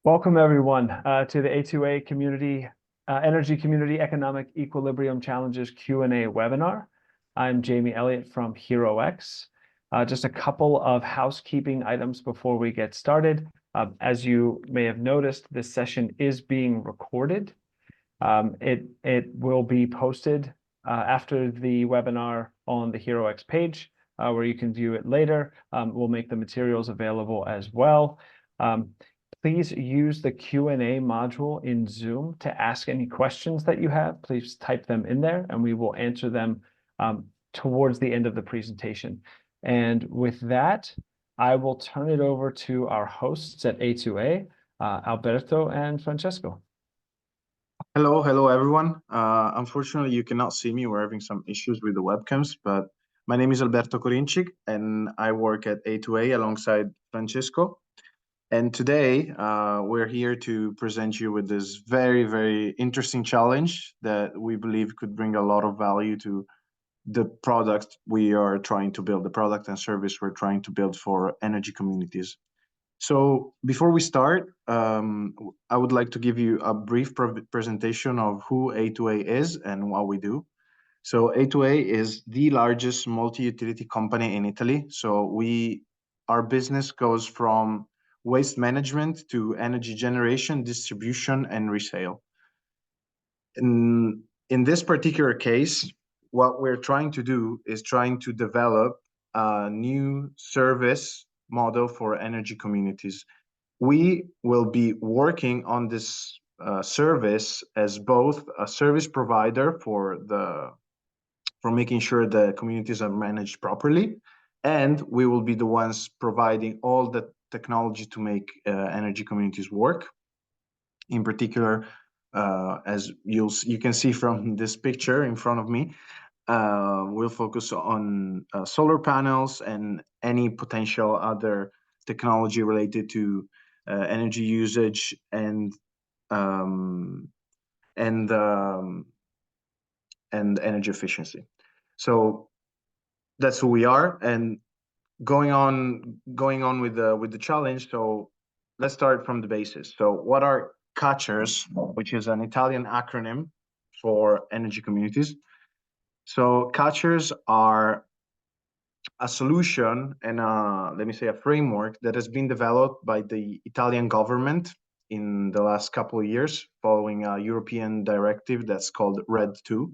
Welcome everyone to the A2A Community Energy Community Economic Equilibrium Challenges Q&A webinar. I'm Jamie Elliott from HeroX. Just a couple of housekeeping items before we get started. As you may have noticed, this session is being recorded. It will be posted after the webinar on the HeroX page, where you can view it later. We'll make the materials available as well. Please use the Q&A module in Zoom to ask any questions that you have. Please type them in there and we will answer them towards the end of the presentation. And with that, I will turn it over to our hosts at A2A, Alberto and Francesco. Hello everyone. Unfortunately, you cannot see me. We're having some issues with the webcams, but my name is Alberto Korincic and I work at A2A alongside Francesco. And today we're here to present you with this very, very interesting challenge that we believe could bring a lot of value to the product we are trying to build, the product and service we're trying to build for energy communities. So before we start, I would like to give you a brief presentation of who A2A is and what we do. So A2A is the largest multi-utility company in Italy. So our business goes from waste management to energy generation, distribution, and resale. In this particular case, what we're trying to do is trying to develop a new service model for energy communities. We will be working on this service as both a service provider for making sure the communities are managed properly, and we will be the ones providing all the technology to make energy communities work. In particular, as you can see from this picture in front of me, we'll focus on solar panels and any potential other technology related to energy usage and energy efficiency. So that's who we are, and going on with the challenge. So let's start from the basis. So what are CACERS, which is an Italian acronym for energy communities? So CACERS are a solution and let me say a framework that has been developed by the Italian government in the last couple of years, following a European directive that's called RED II,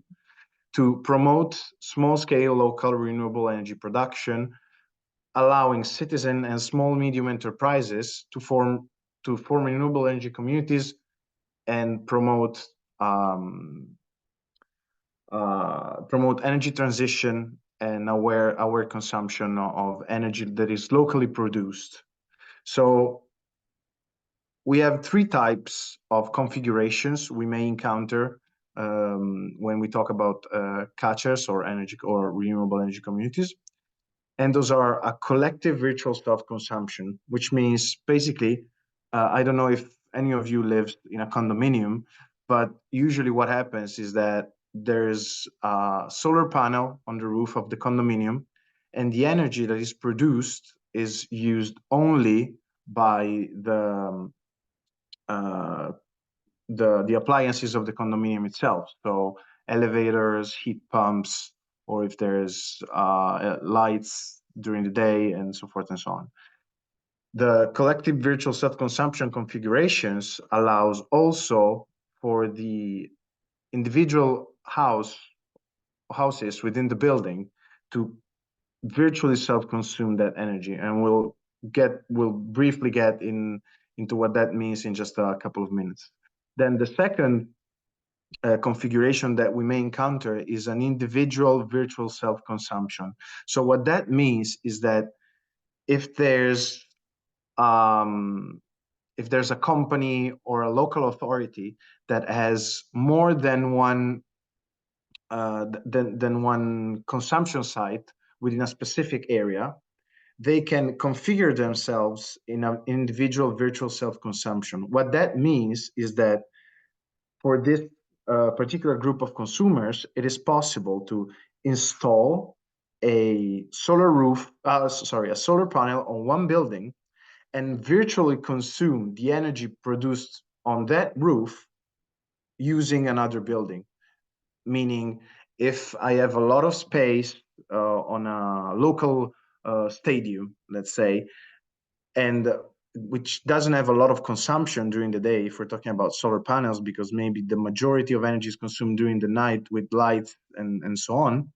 to promote small-scale local renewable energy production, allowing citizen and small medium enterprises to form renewable energy communities and promote energy transition and aware consumption of energy that is locally produced. So we have three types of configurations we may encounter when we talk about CACERS or renewable energy communities. And those are a collective virtual self-consumption, which means basically, I don't know if any of you live in a condominium, but usually what happens is that there's a solar panel on the roof of the condominium, and the energy that is produced is used only by the appliances of the condominium itself. So elevators, heat pumps, or if there's lights during the day, and so forth and so on. The collective virtual self-consumption configurations allows also for the individual houses within the building to virtually self-consume that energy, and we'll briefly get into what that means in just a couple of minutes. Then the second configuration that we may encounter is an individual virtual self-consumption. So what that means is that if there's a company or a local authority that has more than one consumption site within a specific area, they can configure themselves in an individual virtual self-consumption. What that means is that for this particular group of consumers, it is possible to install a solar panel on one building and virtually consume the energy produced on that roof using another building. Meaning, if I have a lot of space on a local stadium, let's say, and which doesn't have a lot of consumption during the day, if we're talking about solar panels, because maybe the majority of energy is consumed during the night with light and so on,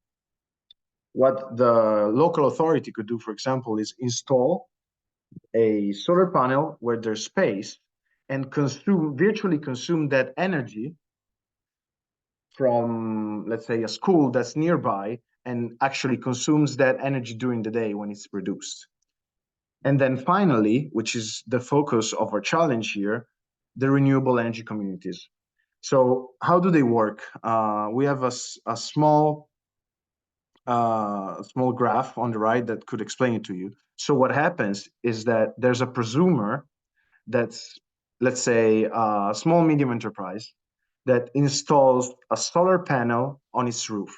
what the local authority could do, for example, is install a solar panel where there's space and virtually consume that energy from, let's say, a school that's nearby, and actually consumes that energy during the day when it's produced. And then finally, which is the focus of our challenge here, the renewable energy communities. So how do they work? We have a small graph on the right that could explain it to you. So what happens is that there's a prosumer that's, let's say, a small medium enterprise that installs a solar panel on its roof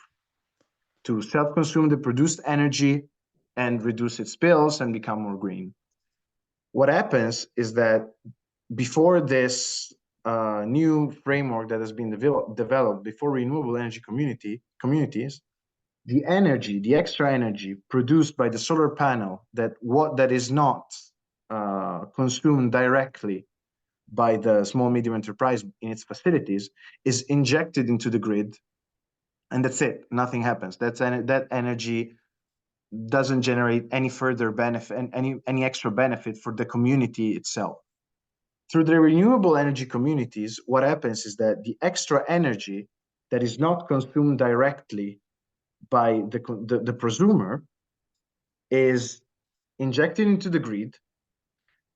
to self-consume the produced energy and reduce its bills and become more green. What happens is that before this new framework that has been developed before renewable energy communities, the extra energy produced by the solar panel that is not consumed directly by the small medium enterprise in its facilities is injected into the grid, and that's it. Nothing happens. That energy doesn't generate any further benefit and any extra benefit for the community itself. Through the renewable energy communities, what happens is that the extra energy that is not consumed directly by the prosumer is injected into the grid,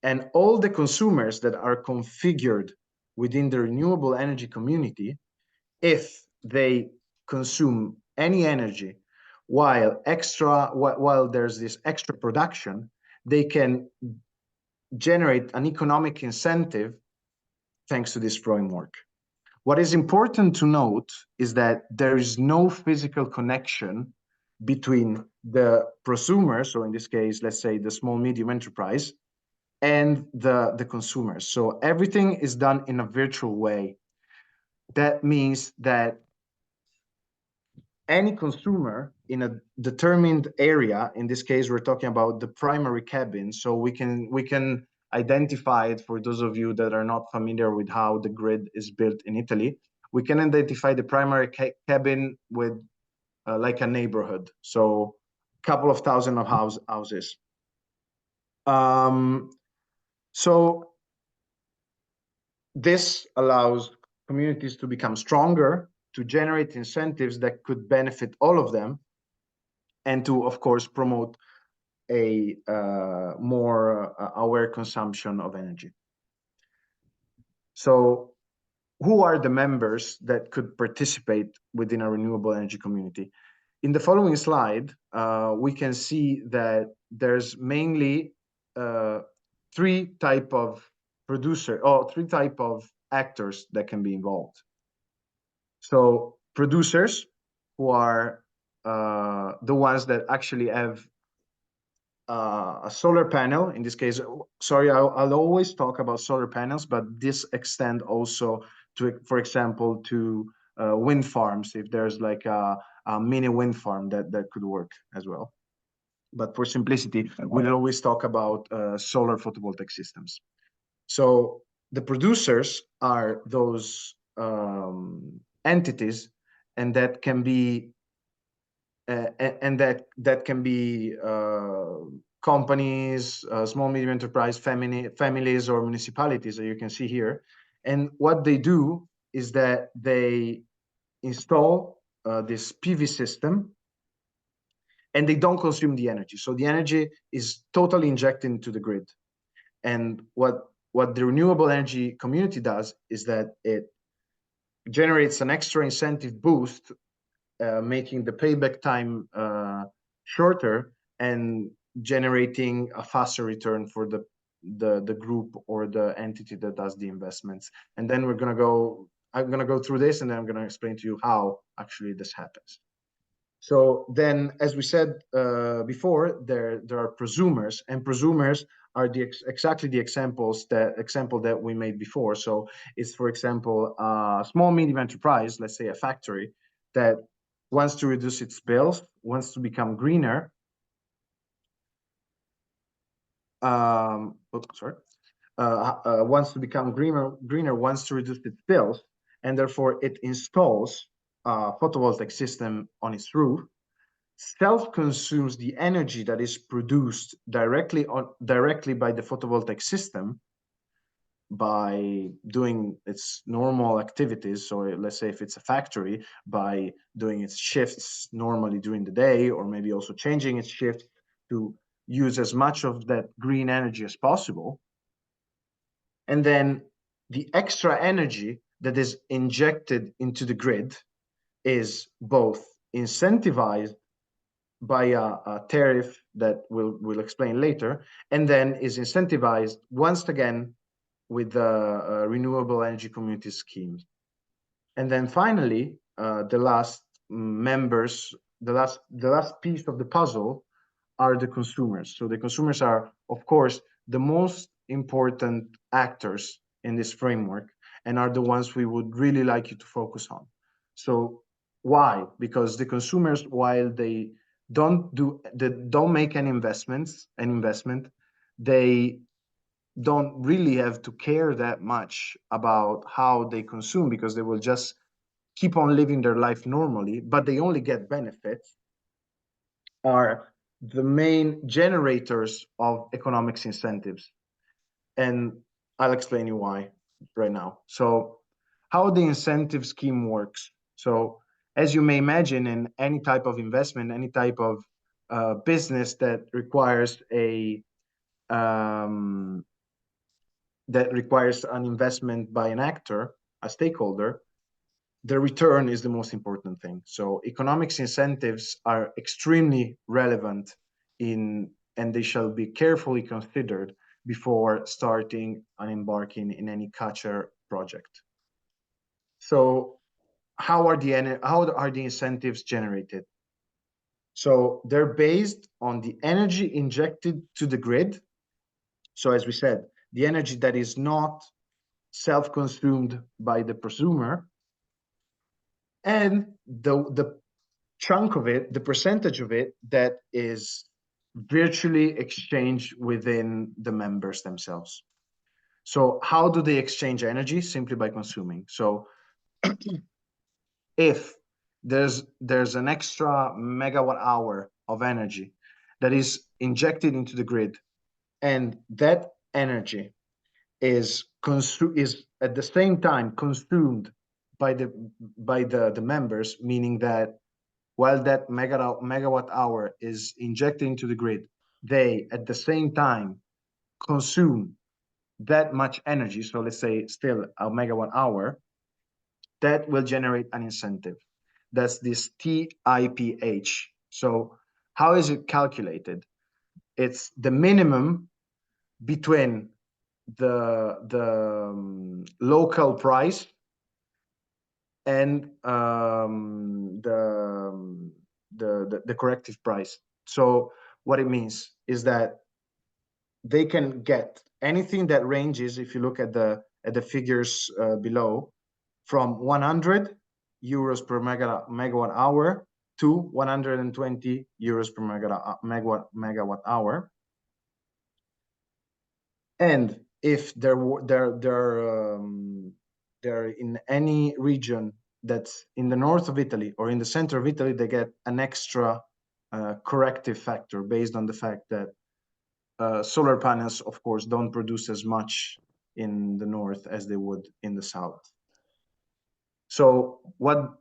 and all the consumers that are configured within the renewable energy community, if they consume any energy while there's this extra production, they can generate an economic incentive thanks to this framework. What is important to note is that there is no physical connection between the prosumer, so in this case, let's say the small medium enterprise, and the consumers. So everything is done in a virtual way. That means that any consumer in a determined area, in this case, we're talking about the primary cabin. So we can identify it for those of you that are not familiar with how the grid is built in Italy. We can identify the primary cabin with like a neighborhood. So a couple of thousand of houses. So this allows communities to become stronger, to generate incentives that could benefit all of them, and to, of course, promote a more aware consumption of energy. So who are the members that could participate within a renewable energy community? In the following slide, we can see that there's mainly three type of actors that can be involved. So producers, who are the ones that actually have a solar panel. In this case, sorry, I'll always talk about solar panels, but this extend also to, for example, to wind farms, if there's like a mini wind farm that could work as well. But for simplicity, we'll always talk about solar photovoltaic systems. So the producers are those entities, and that can be companies, small medium enterprise, families, or municipalities, as you can see here. And what they do is that they install this PV system, and they don't consume the energy. So the energy is totally injected into the grid. And what the renewable energy community does is that it generates an extra incentive boost, making the payback time shorter and generating a faster return for the group or the entity that does the investments. And then I'm gonna go through this, and then I'm gonna explain to you how actually this happens. So then, as we said before, there are prosumers, and prosumers are exactly the example that we made before. So it's, for example, a small medium enterprise, let's say a factory, that wants to reduce its bills, wants to become greener. Wants to become greener, wants to reduce its bills, and therefore it installs a photovoltaic system on its roof, self-consumes the energy that is produced directly by the photovoltaic system by doing its normal activities. So let's say if it's a factory, by doing its shifts normally during the day, or maybe also changing its shift to use as much of that green energy as possible. And then the extra energy that is injected into the grid is both incentivized by a tariff that we'll explain later, and then is incentivized once again with the renewable energy community schemes. And then finally, the last members, the last piece of the puzzle are the consumers. So the consumers are, of course, the most important actors in this framework, and are the ones we would really like you to focus on. So why? Because the consumers, while they don't make any investment, they don't really have to care that much about how they consume, because they will just keep on living their life normally, but they only get benefits, are the main generators of economics incentives. And I'll explain you why right now. So how the incentive scheme works. So as you may imagine, in any type of investment, any type of business that requires an investment by an actor, a stakeholder, the return is the most important thing. So economics incentives are extremely relevant and they shall be carefully considered before starting and embarking in any catcher project. So how are the incentives generated? So they're based on the energy injected to the grid. So as we said, the energy that is not self-consumed by the prosumer, and the chunk of it, the percentage of it that is virtually exchanged within the members themselves. So how do they exchange energy? Simply by consuming. So if there's an extra megawatt hour of energy that is injected into the grid, and that energy is at the same time consumed by the members, meaning that while that megawatt hour is injected into the grid, they at the same time consume that much energy. So let's say still a megawatt hour, that will generate an incentive. That's this TIPH. So how is it calculated? It's the minimum between the local price and the corrective price. So what it means is that they can get anything that ranges, if you look at the figures below, from 100 euros per megawatt hour to 120 euros per megawatt hour. And if they're in any region that's in the north of Italy or in the center of Italy, they get an extra corrective factor based on the fact that solar panels, of course, don't produce as much in the north as they would in the south. So what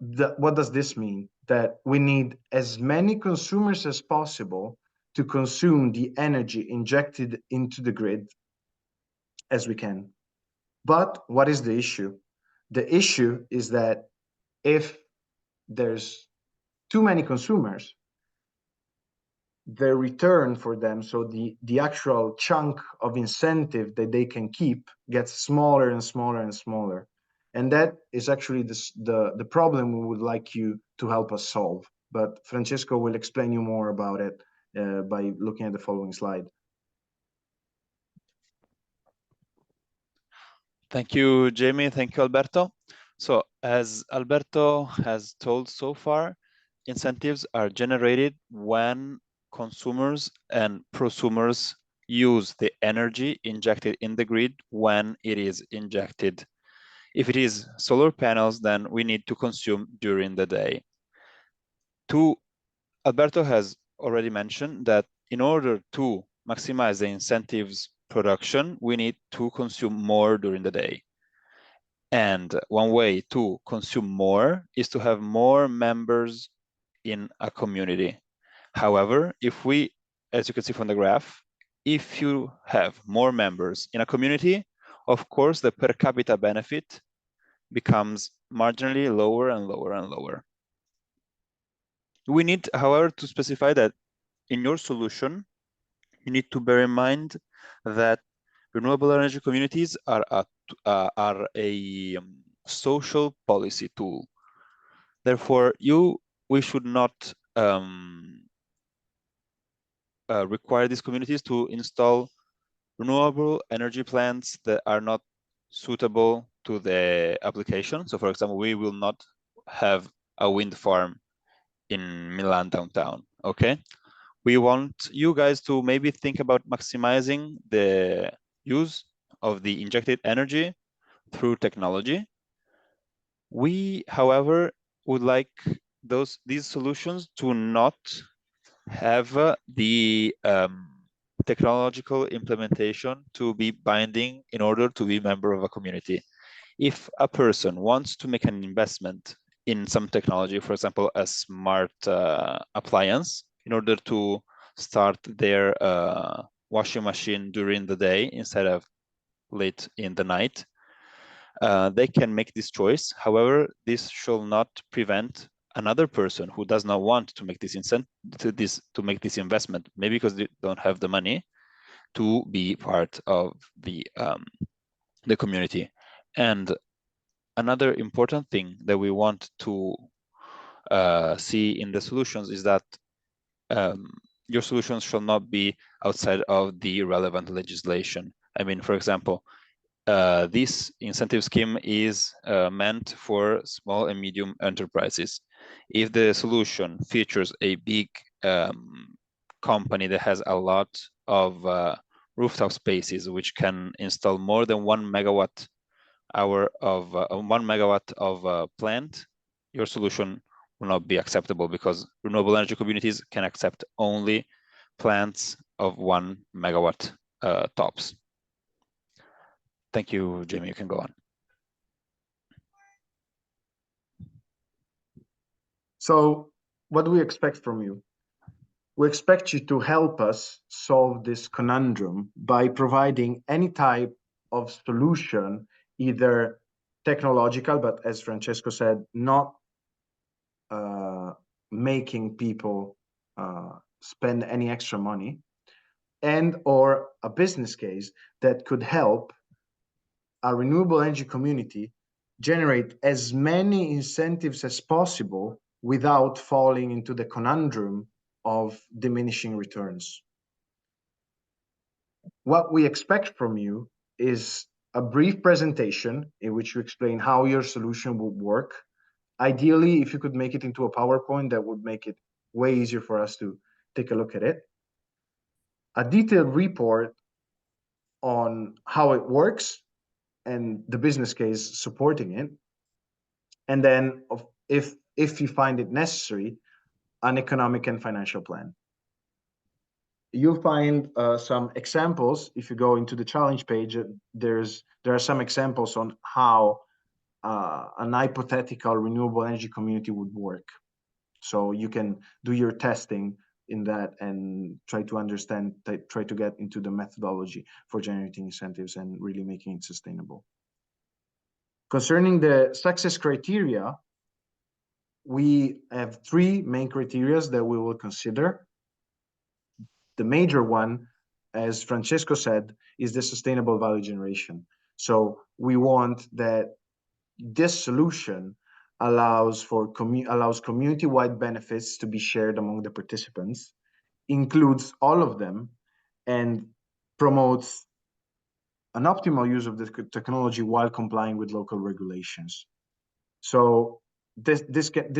does this mean? That we need as many consumers as possible to consume the energy injected into the grid as we can. But what is the issue? The issue is that if there's too many consumers, the return for them, so the actual chunk of incentive that they can keep, gets smaller and smaller and smaller. And that is actually the problem we would like you to help us solve. But Francesco will explain you more about it by looking at the following slide. Thank you, Jamie. Thank you, Alberto. So as Alberto has told so far, incentives are generated when consumers and prosumers use the energy injected in the grid when it is injected. If it is solar panels, then we need to consume during the day. Alberto has already mentioned that in order to maximize the incentives production, we need to consume more during the day. And one way to consume more is to have more members in a community. However, if we, as you can see from the graph, if you have more members in a community, of course, the per capita benefit becomes marginally lower and lower and lower. We need, however, to specify that in your solution, you need to bear in mind that renewable energy communities are a social policy tool. Therefore, we should not require these communities to install renewable energy plants that are not suitable to the application. So for example, we will not have a wind farm in Milan downtown, okay? We want you guys to maybe think about maximizing the use of the injected energy through technology. We, however, would like these solutions to not have the technological implementation to be binding in order to be a member of a community. If a person wants to make an investment in some technology, for example, a smart appliance, in order to start their washing machine during the day instead of late in the night, they can make this choice. However, this shall not prevent another person who does not want to make this to make this investment, maybe because they don't have the money, to be part of the community. And another important thing that we want to see in the solutions is that your solutions shall not be outside of the relevant legislation. I mean, for example, this incentive scheme is meant for small and medium enterprises. If the solution features a big company that has a lot of rooftop spaces, which can install more than 1 megawatt hour of 1 megawatt of plant, your solution will not be acceptable because renewable energy communities can accept only plants of 1 megawatt tops. Thank you, Jamie. You can go on. So what do we expect from you? We expect you to help us solve this conundrum by providing any type of solution, either technological, but as Francesco said, not making people spend any extra money, and or a business case that could help a renewable energy community generate as many incentives as possible without falling into the conundrum of diminishing returns. What we expect from you is a brief presentation in which you explain how your solution would work. Ideally, if you could make it into a PowerPoint, that would make it way easier for us to take a look at it. A detailed report on how it works and the business case supporting it. And then if you find it necessary, an economic and financial plan. You'll find some examples. If you go into the challenge page, there are some examples on how an hypothetical renewable energy community would work. So you can do your testing in that and try to understand, try to get into the methodology for generating incentives and really making it sustainable. Concerning the success criteria, we have 3 main criteria that we will consider. The major one, as Francesco said, is the sustainable value generation. So we want that this solution allows community-wide benefits to be shared among the participants, includes all of them, and promotes an optimal use of the technology while complying with local regulations. So this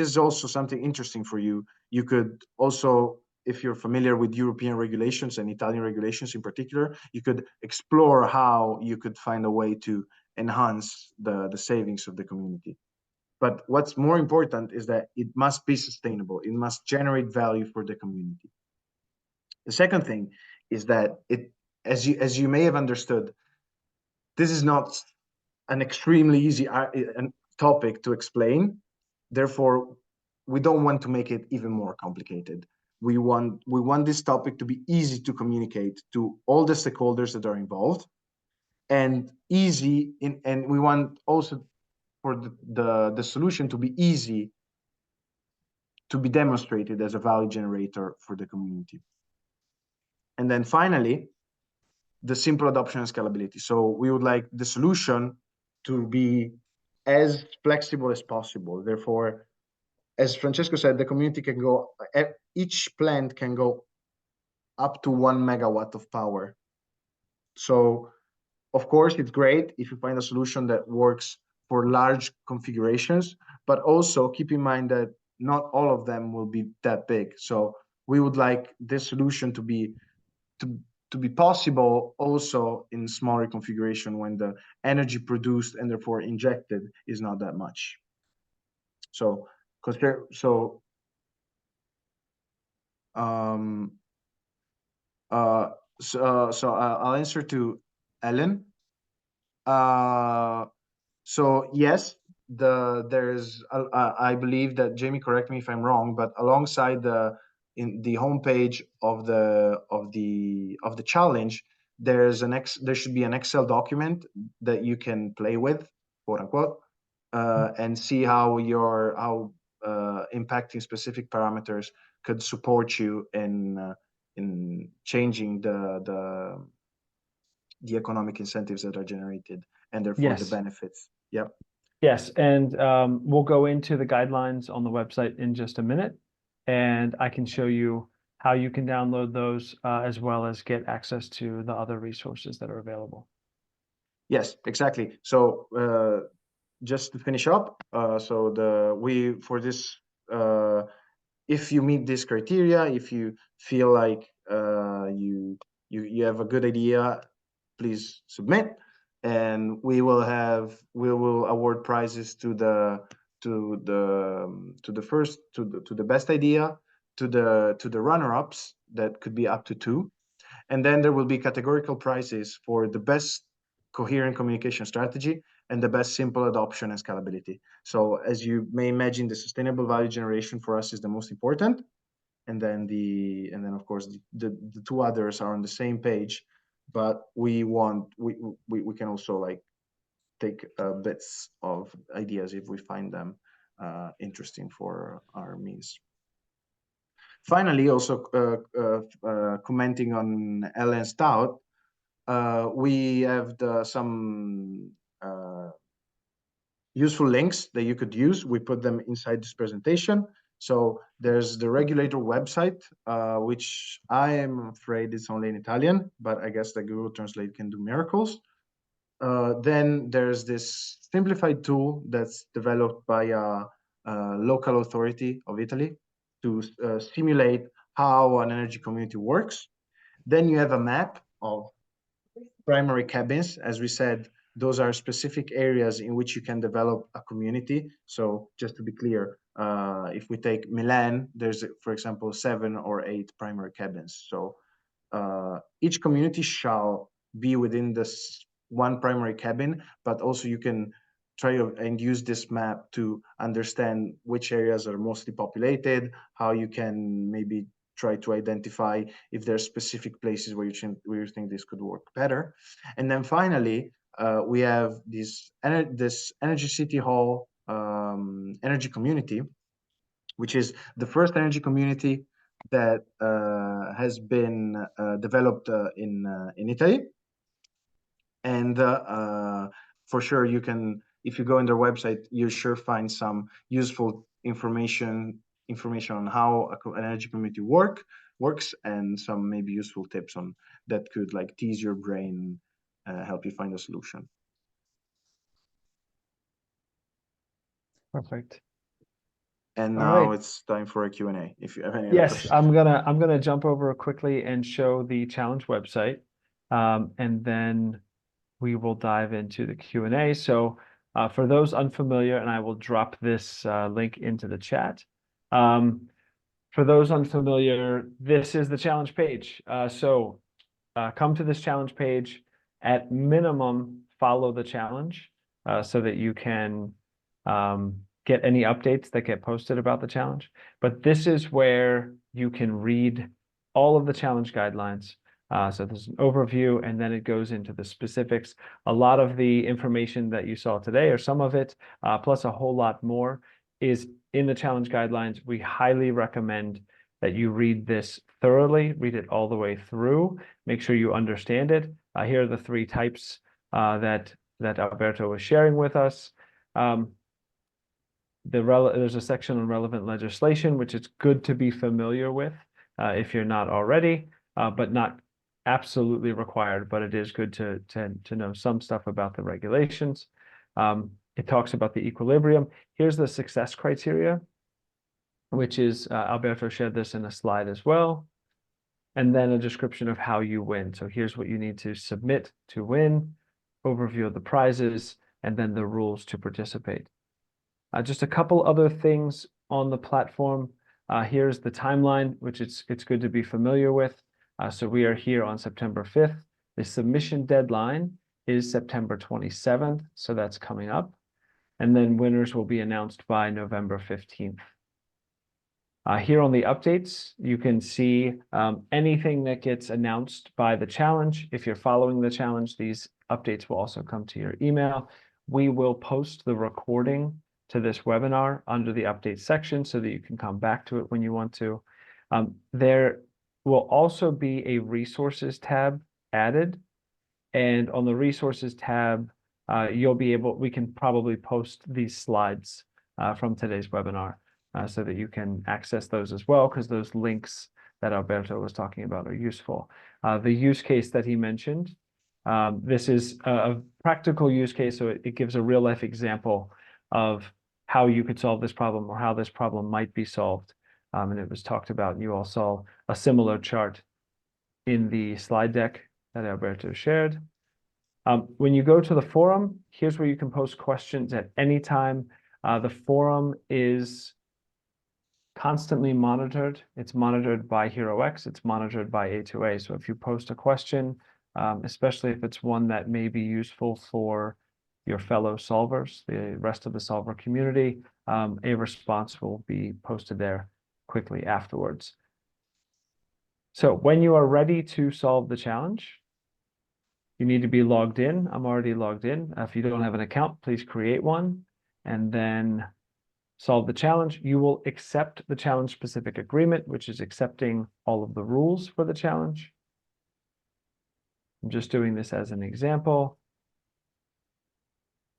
is also something interesting for you. You could also, if you're familiar with European regulations and Italian regulations in particular, you could explore how you could find a way to enhance the savings of the community. But what's more important is that it must be sustainable. It must generate value for the community. The second thing is that as you may have understood, this is not an extremely easy topic to explain. Therefore, we don't want to make it even more complicated. We want this topic to be easy to communicate to all the stakeholders that are involved, and and we want also for the solution to be easy to be demonstrated as a value generator for the community. And then finally, the simple adoption and scalability. So we would like the solution to be as flexible as possible. Therefore, as Francesco said, the community can go, each plant can go up to 1 megawatt of power. So of course, it's great if you find a solution that works for large configurations, but also keep in mind that not all of them will be that big. So we would like this solution to be possible also in smaller configuration when the energy produced and therefore injected is not that much. So I'll answer to Ellen. So yes, there's I believe that, Jamie, correct me if I'm wrong, but alongside in the homepage of the challenge, there should be an Excel document that you can play with, quote unquote, and see how impacting specific parameters could support you in changing the economic incentives that are generated and therefore the Yes. benefits. Yep. Yes, and we'll go into the guidelines on the website in just a minute, and I can show you how you can download those as well as get access to the other resources that are available. Yes, exactly. So just to finish up, for this, if you meet this criteria, if you feel like you have a good idea, please submit, and we will award prizes to the best idea, to the runner-ups that could be up to 2, and then there will be categorical prizes for the best coherent communication strategy and the best simple adoption and scalability. So as you may imagine, the sustainable value generation for us is the most important, and then of course the 2 others are on the same page, but we can also like take bits of ideas if we find them interesting for our means. Finally, also commenting on Ellen's tout, we have some useful links that you could use. We put them inside this presentation. So there's the regulator website, which I am afraid is only in Italian, but I guess the Google Translate can do miracles. Then there's this simplified tool that's developed by a local authority of Italy to simulate how an energy community works. Then you have a map of primary cabins. As we said, those are specific areas in which you can develop a community. So just to be clear, if we take Milan, there's, for example, 7 or 8 primary cabins. So each community shall be within this one primary cabin, but also you can try and use this map to understand which areas are mostly populated, how you can maybe try to identify if there's specific places where you think this could work better. And then finally, we have this Energy City Hall energy community, which is the first energy community that has been developed in Italy. And for sure, you can, if you go on their website, you sure find some useful information on how an energy community works, and some maybe useful tips on that could like tease your brain help you find a solution. Perfect. And All now right. it's time for a Q&A, if you have any other Yes, questions. I'm gonna jump over quickly and show the challenge website, and then we will dive into the Q&A. So for those unfamiliar, and I will drop this link into the chat. For those unfamiliar, this is the challenge page. So come to this challenge page. At minimum, follow the challenge so that you can get any updates that get posted about the challenge. But this is where you can read all of the challenge guidelines. So there's an overview, and then it goes into the specifics. A lot of the information that you saw today, or some of it, plus a whole lot more, is in the challenge guidelines. We highly recommend that you read this thoroughly, read it all the way through, make sure you understand it. Here are the 3 types that Alberto was sharing with us. There's a section on relevant legislation, which it's good to be familiar with if you're not already, but not absolutely required, but it is good to know some stuff about the regulations. It talks about the equilibrium. Here's the success criteria, which is, Alberto shared this in a slide as well. And then a description of how you win. So here's what you need to submit to win, overview of the prizes, and then the rules to participate. Just a couple other things on the platform. Here's the timeline, which it's good to be familiar with. So we are here on September 5th. The submission deadline is September 27th, so that's coming up. And then winners will be announced by November 15th. Here on the updates, you can see anything that gets announced by the challenge. If you're following the challenge, these updates will also come to your email. We will post the recording to this webinar under the update section so that you can come back to it when you want to. There will also be a resources tab added. And on the resources tab, we can probably post these slides from today's webinar so that you can access those as well, because those links that Alberto was talking about are useful. The use case that he mentioned, this is a practical use case, so it gives a real life example of how you could solve this problem or how this problem might be solved. And it was talked about, and you all saw a similar chart in the slide deck that Alberto shared. When you go to the forum, here's where you can post questions at any time. The forum is constantly monitored. It's monitored by HeroX. It's monitored by A2A. So if you post a question, especially if it's one that may be useful for your fellow solvers, the rest of the solver community, a response will be posted there quickly afterwards. So when you are ready to solve the challenge, you need to be logged in. I'm already logged in. If you don't have an account, please create one and then solve the challenge. You will accept the challenge-specific agreement, which is accepting all of the rules for the challenge. I'm just doing this as an example.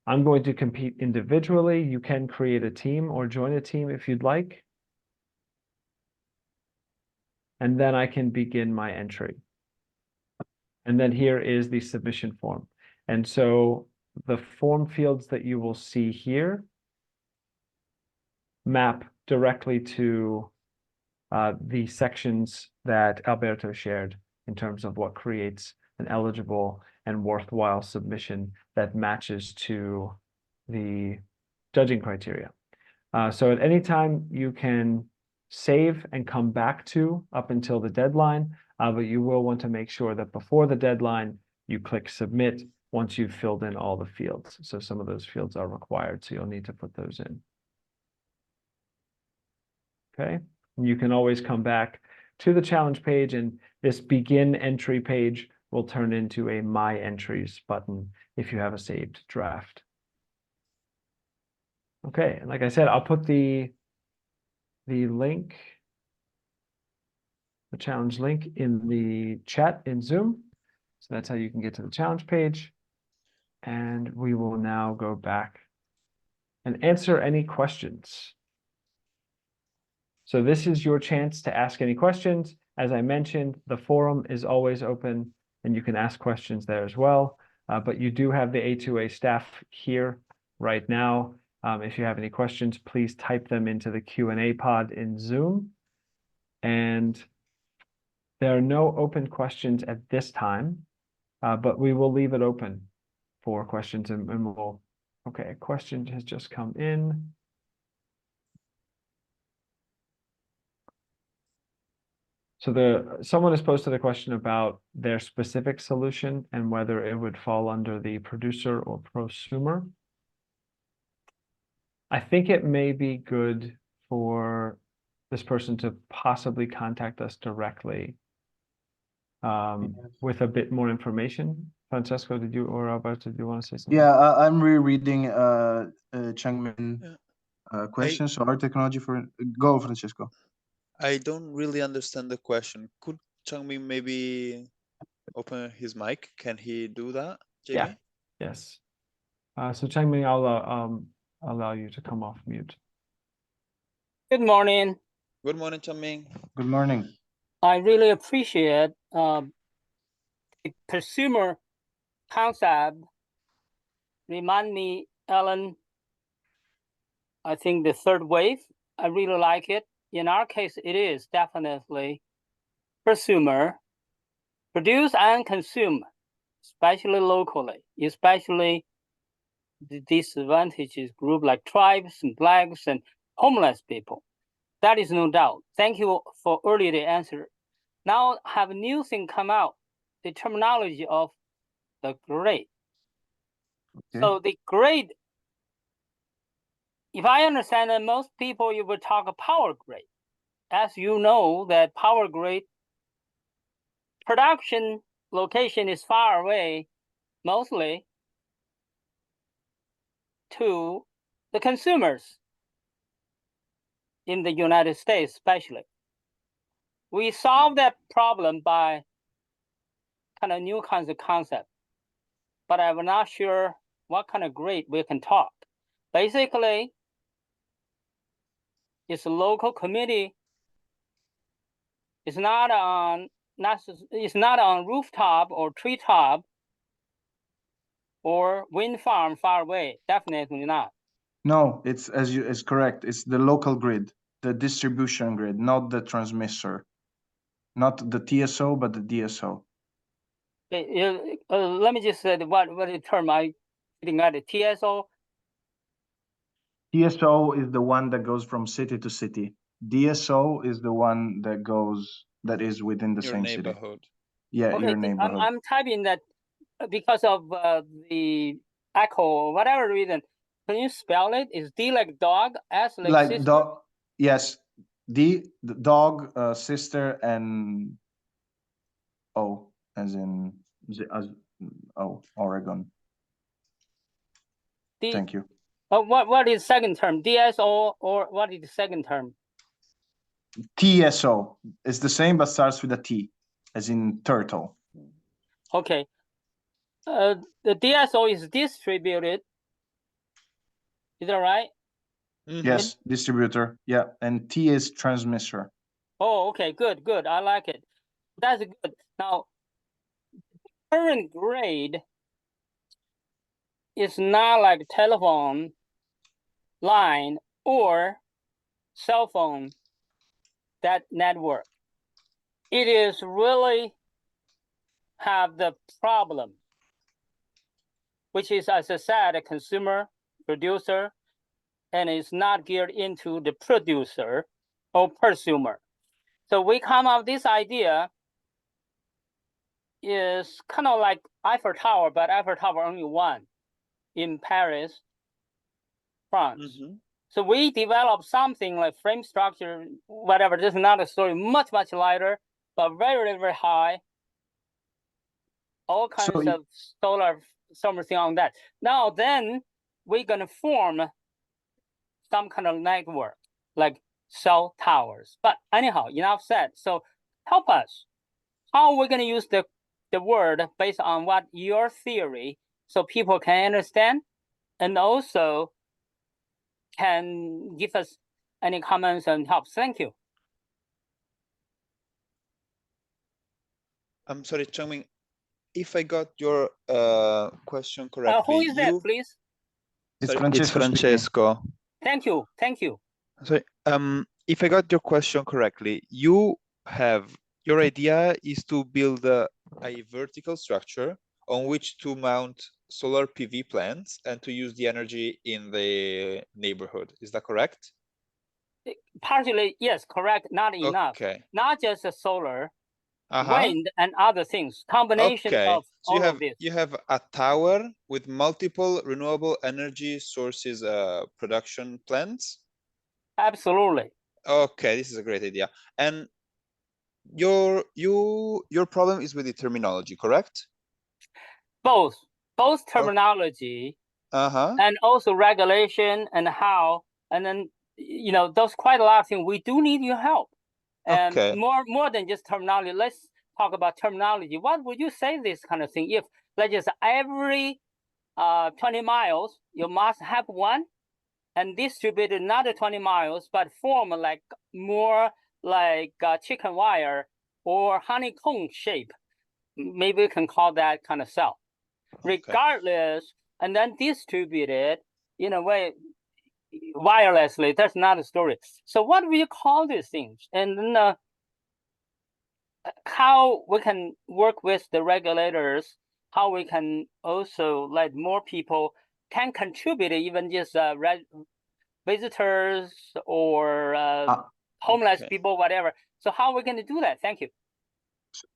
I'm going to compete individually. You can create a team or join a team if you'd like. And then I can begin my entry. And then here is the submission form. And so the form fields that you will see here map directly to the sections that Alberto shared in terms of what creates an eligible and worthwhile submission that matches to the judging criteria. So at any time you can save and come back to up until the deadline, but you will want to make sure that before the deadline, you click submit once you've filled in all the fields. So some of those fields are required, so you'll need to put those in. Okay, and you can always come back to the challenge page, and this begin entry page will turn into a My Entries button if you have a saved draft. Okay, and like I said, I'll put the link, the challenge link in the chat in Zoom. So that's how you can get to the challenge page. And we will now go back and answer any questions. So this is your chance to ask any questions. As I mentioned, the forum is always open and you can ask questions there as well. but you do have the A2A staff here right now. If you have any questions, please type them into the Q&A pod in Zoom. And there are no open questions at this time, but we will leave it open for questions and we'll, okay, a question has just come in. So someone has posted a question about their specific solution and whether it would fall under the producer or prosumer. I think it may be good for this person to possibly contact us directly with a bit more information. Francesco, did you or Alberto, do you want to say something? Yeah, I'm rereading Changmin questions. So our technology for go, Francesco. I don't really understand the question. Could Changmin maybe open his mic? Can he do that, Jamie? Yeah. Yes. So Changmin, I'll allow you to come off mute. Good morning. Good morning, Changmin. Good morning. I really appreciate the prosumer concept. Remind me, Ellen, I think the third wave. I really like it. In our case, it is definitely prosumer, produce and consume, especially locally, especially the disadvantaged group like tribes and blacks and homeless people. That is no doubt. Thank you for earlier the answer. Now have a new thing come out, the terminology of the grade. Okay. So the grade, if I understand that most people, you would talk a power grade. As you know, that power grade production location is far away, mostly to the consumers in the United States, especially. We solve that problem by kind of new kinds of concept, but I'm not sure what kind of grade we can talk. Basically, it's a local committee. It's not on rooftop or treetop or wind farm far away. Definitely not. No, it's correct. It's the local grid, the distribution grid, not the transmitter, not the TSO, but the DSO. Let me just say what the term I didn't get it. TSO. TSO is the one that goes from city to city. DSO is the one that is within the Your same city. neighborhood. Yeah, Okay, your neighborhood. I'm typing that because of the echo or whatever reason. Can you spell it? Is D like dog, S like sister? Dog. Yes, the dog, sister, and O as in Oregon. Thank you. What is second term? DSO or what is the second term? TSO is the same but starts with a T, as in turtle. Okay. The DSO is distributed. Is that right? Mm-hmm. Yes, distributor. Yeah, and T is transmitter. Oh, okay, good. I like it. That's good. Now, current grade is not like telephone line or cell phone, that network. It is really have the problem, which is, as I said, a consumer, producer, and it's not geared into the producer or prosumer. So we come up with this idea is kind of like Eiffel Tower, but Eiffel Tower only one in Paris, France. Mm-hmm. So we developed something like frame structure, whatever. This is another story, much lighter, but very high. All kinds of solar something on that. Now then, we're gonna form some kind of network like cell towers. But anyhow, enough said. So help us. How are we gonna use the word based on what your theory, so people can understand, and also can give us any comments and help. Thank you. I'm sorry, Changmin. if I got your question correctly, Who is that, please? It's sorry, it's Francesco speaking. Francesco. Thank you. Thank you. Sorry, if I got your question correctly, your idea is to build a vertical structure on which to mount solar PV plants and to use the energy in the neighborhood. Is that correct? Partially, yes, correct. Not enough. Okay. Not just a solar, Uh-huh. wind, and other things. Combination Okay. of So all of this. you have a tower with multiple renewable energy sources production plants. Absolutely. Okay, this is a great idea. And your problem is with the terminology, correct? Both terminology Uh-huh. and also regulation and how, and then there's quite a lot of things. We do need your help, and Okay. more than just terminology. Let's talk about terminology. What would you say this kind of thing? If let's just every 20 miles you must have one, and distribute another 20 miles, but form like more like chicken wire or honeycomb shape. Maybe we can call that kind of cell. Okay. Regardless, and then distribute it in a way wirelessly. That's not a story. So what do you call these things? And then how we can work with the regulators, how we can also let more people can contribute, even just visitors or homeless Okay. people, whatever. So how are we going to do that? Thank you.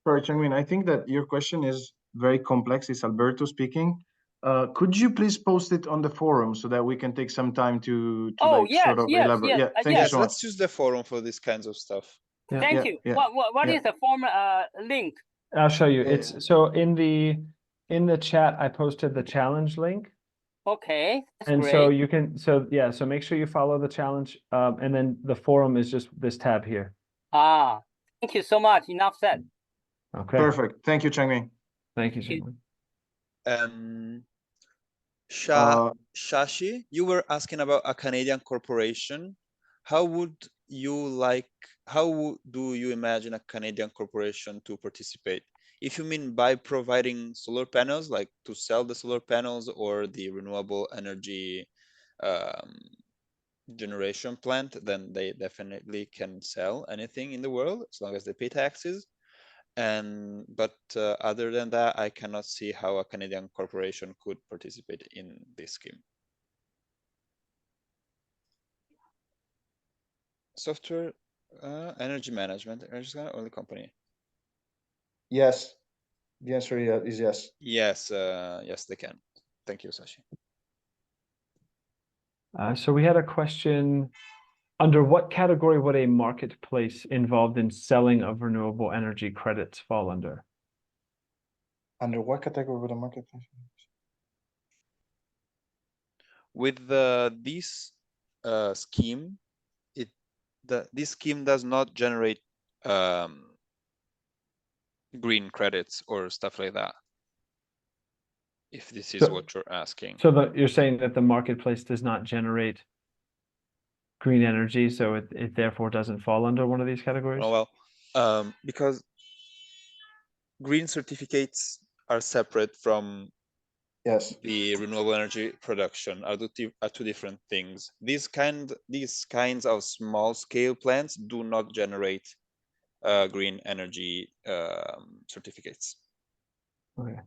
Sorry, Changmin, I think that your question is very complex. It's Alberto speaking. Could you please post it on the forum so that we can take some time to Yes, sort of elaborate? Yeah, thank you Yes, so much. let's use the forum for this kinds of stuff. Yeah. Thank you. Yeah, What yeah. is the form link? I'll show you. Yeah. It's so in the chat, I posted the challenge link. Okay, that's And great. so you can, so make sure you follow the challenge. And then the forum is just this tab here. Thank you so much. Enough said. Okay. Perfect. Thank you, Changmin. Thank you, Thank you. Jingwen. Shashi, you were asking about a Canadian corporation. How do you imagine a Canadian corporation to participate? If you mean by providing solar panels, like to sell the solar panels or the renewable energy generation plant, then they definitely can sell anything in the world as long as they pay taxes. But other than that, I cannot see how a Canadian corporation could participate in this scheme. Software, energy management, only company. Yes. The answer is yes. Yes, yes, they can. Thank you, Sashi. So we had a question. Under what category would a marketplace involved in selling of renewable energy credits fall under? Under what category would a marketplace? With this scheme, this scheme does not generate green credits or stuff like that. If this is what you're asking. So you're saying that the marketplace does not generate green energy, so it therefore doesn't fall under one of these categories? Oh, well, because green certificates are separate from the renewable energy production, are two different things. These kinds of small scale plants do not generate green energy certificates. Okay.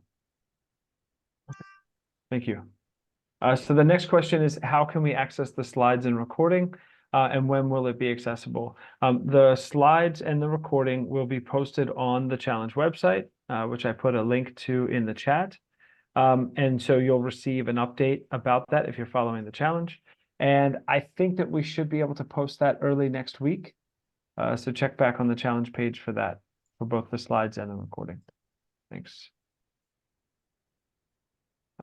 Thank you. So the next question is, how can we access the slides and recording, and when will it be accessible? The slides and the recording will be posted on the challenge website, which I put a link to in the chat. And so you'll receive an update about that if you're following the challenge. And I think that we should be able to post that early next week. So check back on the challenge page for that, for both the slides and the recording. Thanks.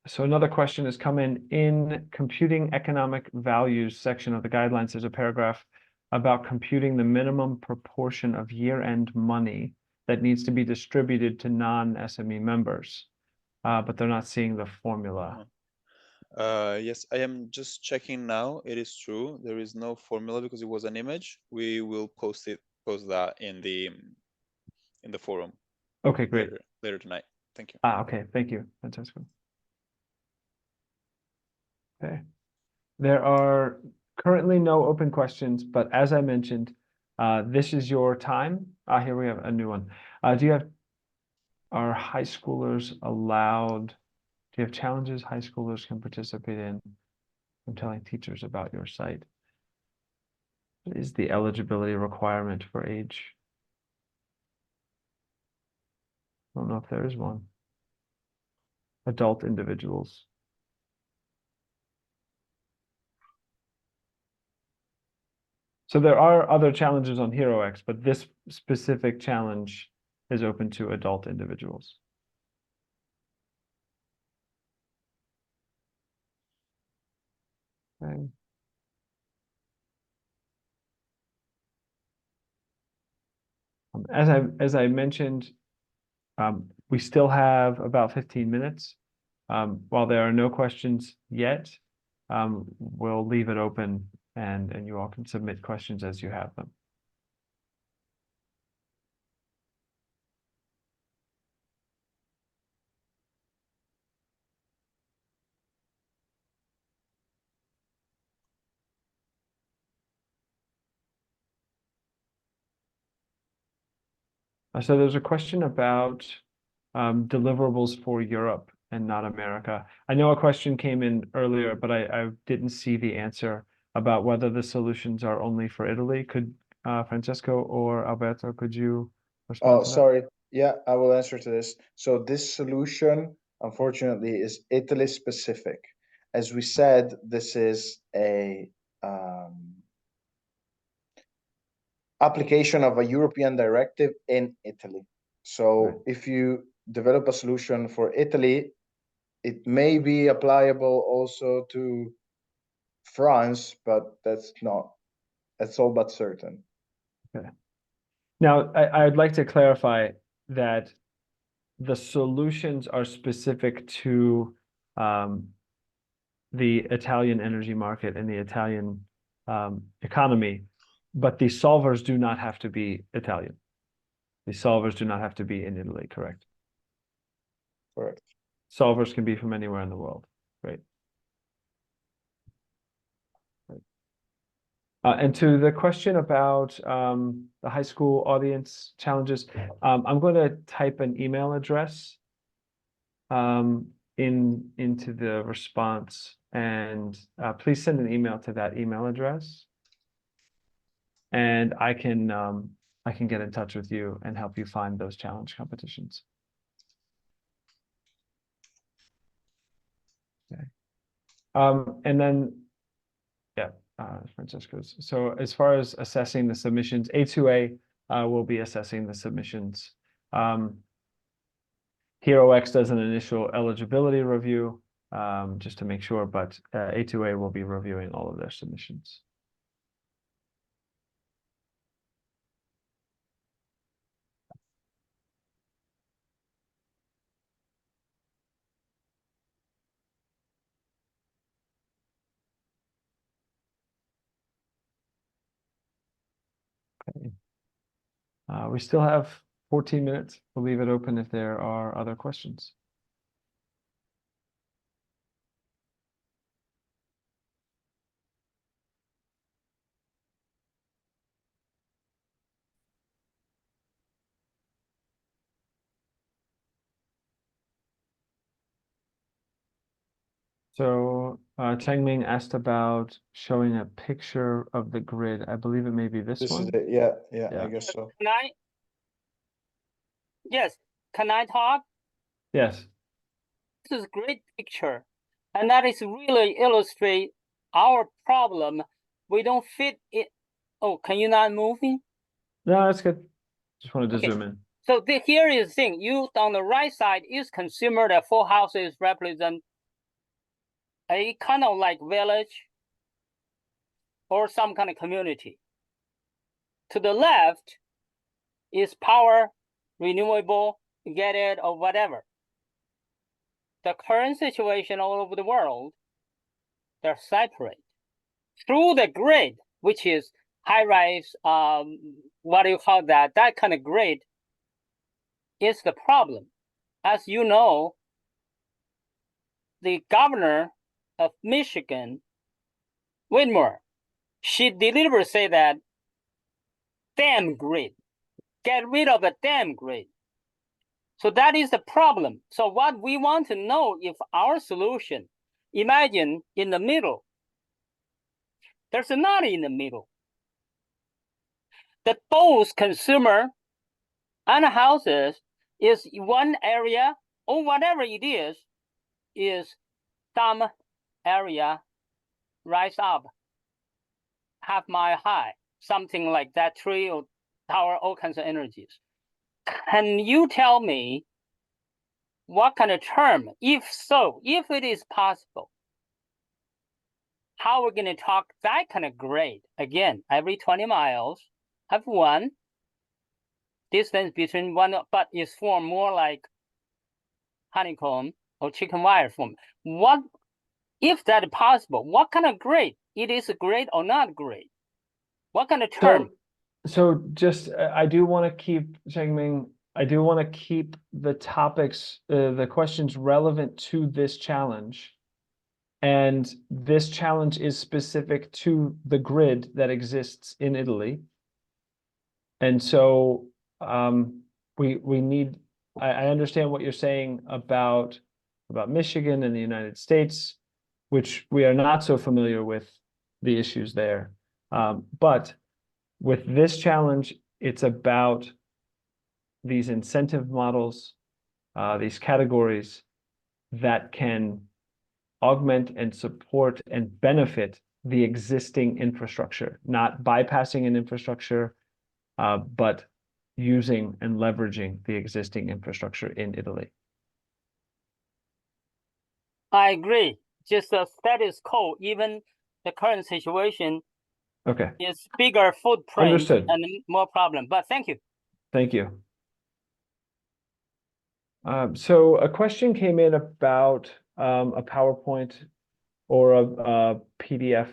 So another question has come in computing economic values section of the guidelines. There's a paragraph about computing the minimum proportion of year-end money that needs to be distributed to non-SME members, but they're not seeing the formula. Yes, I am just checking now. It is true. There is no formula because it was an image. We will post that in the forum. Okay, great. Later tonight. Thank you. Okay, thank you, Francesco. Okay. There are currently no open questions, but as I mentioned, this is your time. Here we have a new one. Are high schoolers allowed, do you have challenges high schoolers can participate in from telling teachers about your site? What is the eligibility requirement for age? I don't know if there is one. Adult individuals. So there are other challenges on HeroX, but this specific challenge is open to adult individuals. Okay. As I mentioned, we still have about 15 minutes. While there are no questions yet, we'll leave it open and you all can submit questions as you have them. So there's a question about deliverables for Europe and not America. I know a question came in earlier, but I didn't see the answer about whether the solutions are only for Italy. Could Francesco or Alberto, could you respond to that? Sorry. Yeah, I will answer to this. So this solution, unfortunately, is Italy specific. As we said, this is a application of a European directive in Italy. So Right. if you develop a solution for Italy, it may be applicable also to France, but that's all but certain. Okay. Now, I'd like to clarify that the solutions are specific to the Italian energy market and the Italian economy, but the solvers do not have to be Italian. The solvers do not have to be in Italy, correct? Correct. Solvers can be from anywhere in the world, right? And to the question about the high school audience challenges, I'm going to type an email address into the response, and please send an email to that email address, and I can get in touch with you and help you find those challenge competitions. Okay. And then, yeah, Francesco's. So as far as assessing the submissions, A2A will be assessing the submissions. HeroX does an initial eligibility review just to make sure, but A2A will be reviewing all of their submissions. Okay. We still have 14 minutes. We'll leave it open if there are other questions. So Changming asked about showing a picture of the grid. I believe it may be this This one. is it. Yeah, Yeah. I guess so. Yes, can I talk? Yes. This is a great picture. And that is really illustrate our problem. We don't fit it. Oh, can you not move me? No, that's good. Just wanted to Okay. zoom in. So here is the thing. You on the right side is consumer. The four houses represent a kind of like village or some kind of community. To the left is power, renewable, get it, or whatever. The current situation all over the world, they're separate. Through the grid, which is high-rise, what do you call that? That kind of grid is the problem. as you know, the governor of Michigan, Whitmer, she deliberately said that damn grid, get rid of a damn grid. So that is the problem. So what we want to know if our solution, imagine in the middle, there's not in the middle. That both consumer and houses is one area or whatever it is some area rise up half mile high, something like that, tree or tower, all kinds of energies. Can you tell me what kind of term, if so, if it is possible, how we're going to talk that kind of grade? Again, every 20 miles, have one distance between one, but it's formed more like honeycomb or chicken wire form. What, if that is possible, what kind of grade? It is a grade or not grade? What kind of term? So just, I do want to keep, Chengming, I do want to keep the topics, the questions relevant to this challenge. And this challenge is specific to the grid that exists in Italy. And so we need, I understand what you're saying about Michigan and the United States, which we are not so familiar with the issues there. But with this challenge, it's about these incentive models, these categories that can augment and support and benefit the existing infrastructure, not bypassing an infrastructure, but using and leveraging the existing infrastructure in Italy. I agree. Just the status quo, even the current situation Okay, is bigger footprint understood. and more problem. But thank you. Thank you. So a question came in about a PowerPoint or a PDF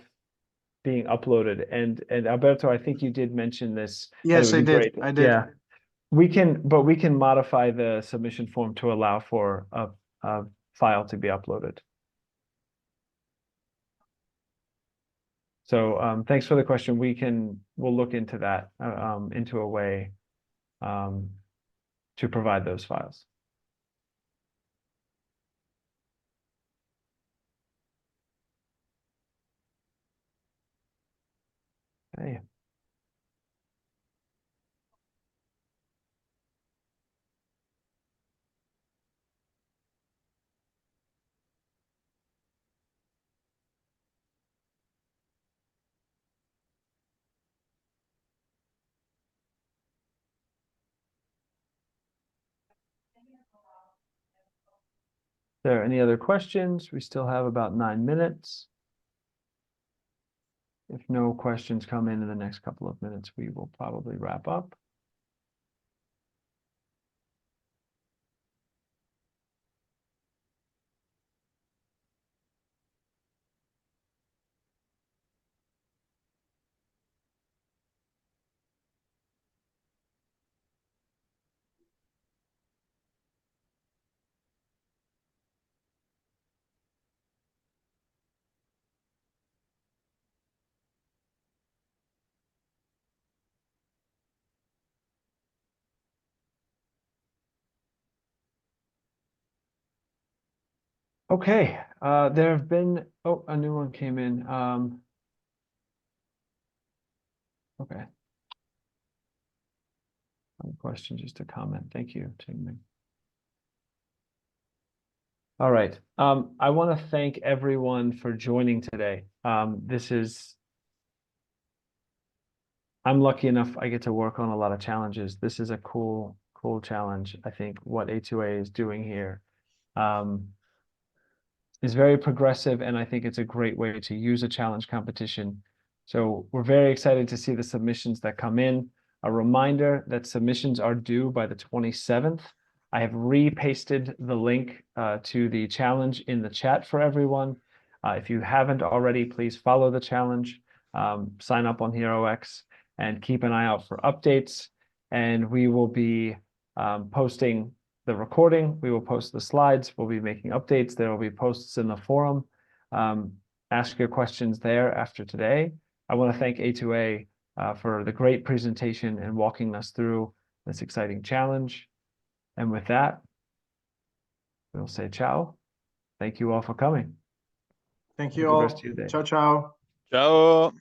being uploaded, and Alberto, I think you did mention this. that it Yes, would I be did. great. I did. Yeah, but we can modify the submission form to allow for a file to be uploaded. So thanks for the question. We'll look into that, into a way to provide those files. Okay. There any other questions? We still have about 9 minutes. If no questions come in the next couple of minutes, we will probably wrap up. Okay, there have been, oh, a new one came in. Okay. No question, just a comment. Thank you, Tingming. All right. I want to thank everyone for joining today. I'm lucky enough I get to work on a lot of challenges. This is a cool challenge. I think what A2A is doing here is very progressive, and I think it's a great way to use a challenge competition. So we're very excited to see the submissions that come in. A reminder that submissions are due by the 27th. I have repasted the link to the challenge in the chat for everyone. If you haven't already, please follow the challenge, sign up on HeroX, and keep an eye out for updates. And we will be posting the recording. We will post the slides. We'll be making updates. There will be posts in the forum. Ask your questions there after today. I want to thank A2A for the great presentation and walking us through this exciting challenge. And with that, we'll say ciao. Thank you all for coming. Thank Have a you good all. rest of your day. Ciao, ciao. Ciao.